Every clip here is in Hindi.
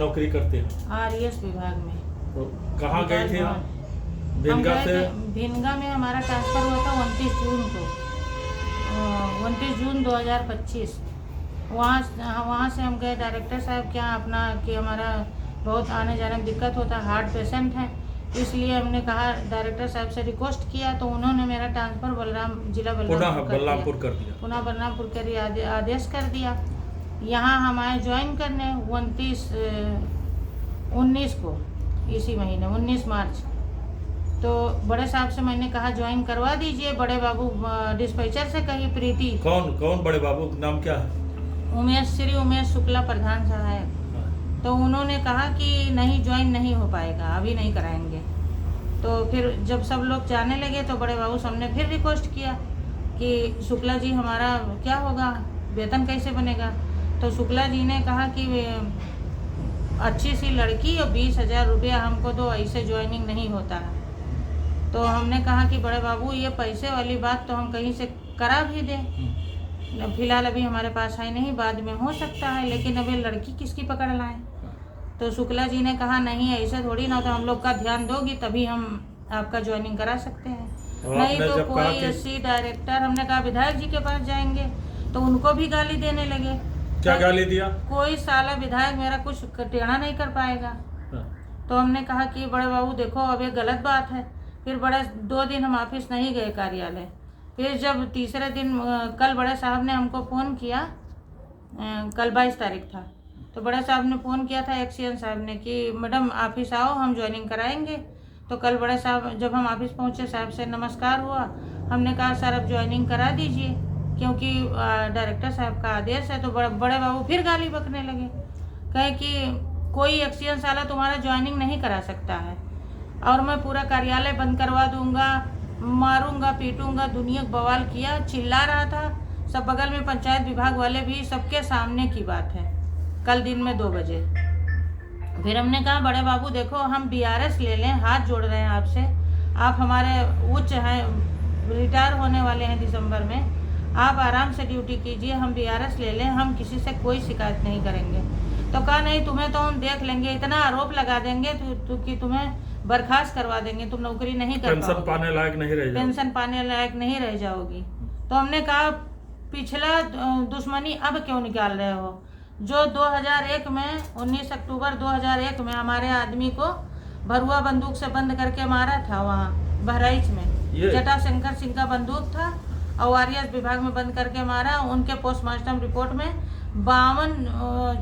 नौकरी करते हैं? आरएस विभाग में। तो कहाँ गए थे आप? भिनगा से? भिनगा में हमारा ट्रांसफ़र हुआ था 29 जून को, 29 जून 2025। वहाँ से हम गए डायरेक्टर साहब के यहाँ अपना कि हमारा बहुत आने जाने में दिक्कत होता है, हार्ट पेशेंट है, इसलिए हमने कहा डायरेक्टर साहब से रिक्वेस्ट किया तो उन्होंने मेरा ट्रांसफ़र जिला बलरामपुर कर दिया। पुनः बलरामपुर के आदेश कर दिया। यहाँ हम आए ज्वाइन करने 19 को, इसी महीने 19 मार्च। तो बड़े साहब से मैंने कहा ज्वाइन करवा दीजिए। बड़े बाबू डिस्पैचर से कही प्रीति। कौन बड़े बाबू, नाम क्या है? श्री उमेश शुक्ला, प्रधान सहायक। तो उन्होंने कहा कि नहीं, ज्वाइन नहीं हो पाएगा, अभी नहीं कराएंगे। तो फिर जब सब लोग जाने लगे तो बड़े बाबू साहब ने फिर रिक्वेस्ट किया कि शुक्ला जी हमारा क्या होगा, वेतन कैसे बनेगा। तो शुक्ला जी ने कहा कि अच्छी सी लड़की और 20,000 रुपया हमको दो, ऐसे ज्वाइनिंग नहीं होता है। तो हमने कहा कि बड़े बाबू ये पैसे वाली बात तो हम कहीं से करा भी दें, फिलहाल अभी हमारे पास है नहीं, बाद में हो सकता है, लेकिन अभी लड़की किसकी पकड़ लाएं। तो शुक्ला जी ने कहा नहीं, ऐसे थोड़ी ना, तो हम लोग का ध्यान दोगी तभी हम आपका ज्वाइनिंग करा सकते हैं, नहीं तो कोई एससी डायरेक्टर। हमने कहा विधायक जी के पास जाएंगे, तो उनको भी गाली देने लगे। क्या गाली दिया? कोई साला विधायक मेरा कुछ टेढ़ा नहीं कर पाएगा। तो हमने कहा कि बड़े बाबू देखो अब ये गलत बात है। फिर 2 दिन हम ऑफिस नहीं गए कार्यालय। फिर जब तीसरे दिन कल बड़े साहब ने हमको फ़ोन किया, कल 22 तारीख था, तो बड़े साहब ने फ़ोन किया था एक्सीएन साहब ने कि मैडम ऑफिस आओ, हम ज्वाइनिंग कराएंगे। तो कल बड़े साहब जब हम ऑफिस पहुंचे, साहब से नमस्कार हुआ। हमने कहा सर अब ज्वाइनिंग करा दीजिए क्योंकि डायरेक्टर साहब का आदेश है। तो बड़े बाबू फिर गाली बकने लगे, कहे कि कोई एक्सीएन साला तुम्हारा ज्वाइनिंग नहीं करा सकता है और मैं पूरा कार्यालय बंद करवा दूंगा, मारूंगा, पीटूंगा। दुनिया बवाल किया, चिल्ला रहा था सब। बगल में पंचायत विभाग वाले भी, सबके सामने की बात है, कल दिन में 2 बजे। फिर हमने कहा बड़े बाबू देखो हम बीआरएस ले लें, हाथ जोड़ रहे हैं आपसे, आप हमारे उच्च हैं, रिटायर होने वाले हैं दिसंबर में, आप आराम से ड्यूटी कीजिए, हम बीआरएस ले लें, हम किसी से कोई शिकायत नहीं करेंगे। तो कहा नहीं, तुम्हें तो हम देख लेंगे, इतना आरोप लगा देंगे कि तुम्हें बर्खास्त करवा देंगे, तुम नौकरी नहीं कर पाओगे, पेंशन पाने लायक नहीं रह जाओगी। तो हमने कहा पिछला दुश्मनी अब क्यों निकाल रहे हो? जो 2001 में 19 अक्टूबर 2001 में हमारे आदमी को भरुआ बंदूक से बंद करके मारा था, वहाँ बहराइच में जटाशंकर सिंह का बंदूक था और आरएस विभाग में बंद करके मारा। उनके पोस्टमार्टम रिपोर्ट में 52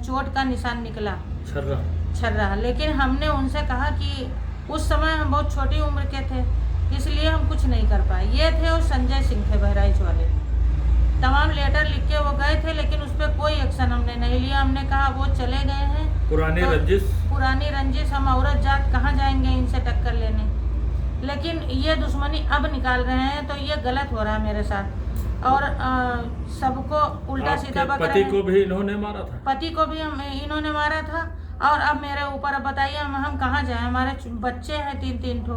चोट का निशान निकला, छर्रा। लेकिन हमने उनसे कहा कि उस समय हम बहुत छोटी उम्र के थे, इसलिए हम कुछ नहीं कर पाए। ये थे और संजय सिंह थे बहराइच वाले, तमाम लेटर लिख के वो गए थे, लेकिन उस पर कोई एक्शन हमने नहीं लिया। हमने कहा वो चले गए हैं, पुरानी रंजिश, हम औरत जात कहाँ जाएंगे इनसे टक्कर लेने। लेकिन ये दुश्मनी अब निकाल रहे हैं, तो ये गलत हो रहा है मेरे साथ। और सबको उल्टा सीधा बक रहे हैं। पति को भी इन्होंने मारा था? पति को भी इन्होंने मारा था। और अब मेरे ऊपर, अब बताइए हम कहाँ जाएं? हमारे बच्चे हैं 3-3 ठो,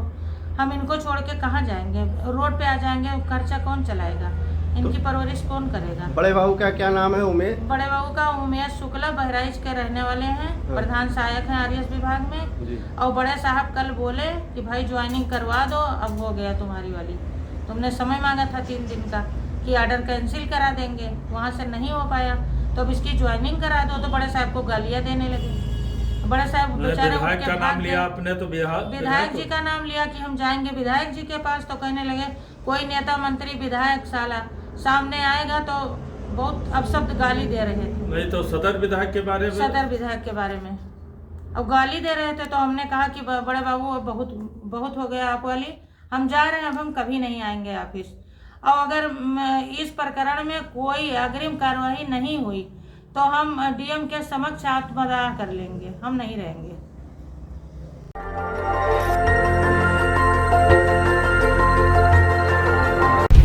हम इनको छोड़ के कहाँ जाएंगे? रोड पे आ जाएंगे, खर्चा कौन चलाएगा? इनकी परवरिश कौन करेगा? बड़े बाबू का क्या नाम है? उमेश। बड़े बाबू का उमेश शुक्ला, बहराइच के रहने वाले हैं, प्रधान सहायक हैं आरएस विभाग में। और बड़े साहब कल बोले कि भाई ज्वाइनिंग करवा दो, अब हो गया तुम्हारी वाली। तुमने समय मांगा था 3 दिन का कि ऑर्डर कैंसिल करा देंगे, वहाँ से नहीं हो पाया, तो अब इसकी ज्वाइनिंग करा दो। तो बड़े साहब को गालियाँ देने लगे। बड़े साहब बेचारे विधायक का नाम लिया आपने, तो विधायक जी का नाम लिया कि हम जाएंगे विधायक जी के पास। तो कहने लगे कोई नेता मंत्री विधायक साला सामने आएगा तो बहुत अपशब्द गाली दे रहे थे। नहीं तो सदर विधायक के बारे में, सदर विधायक के बारे में अब गाली दे रहे थे। तो हमने कहा कि बड़े बाबू बहुत हो गया आप वाली, हम जा रहे हैं, अब हम कभी नहीं आएंगे ऑफिस। और अगर इस प्रकरण में कोई अग्रिम कार्रवाई नहीं हुई तो हम डीएम के समक्ष आत्मदाह कर लेंगे, हम नहीं रहेंगे।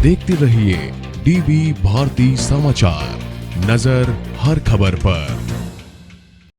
देखते रहिए डीवी भारती समाचार, नजर हर खबर पर।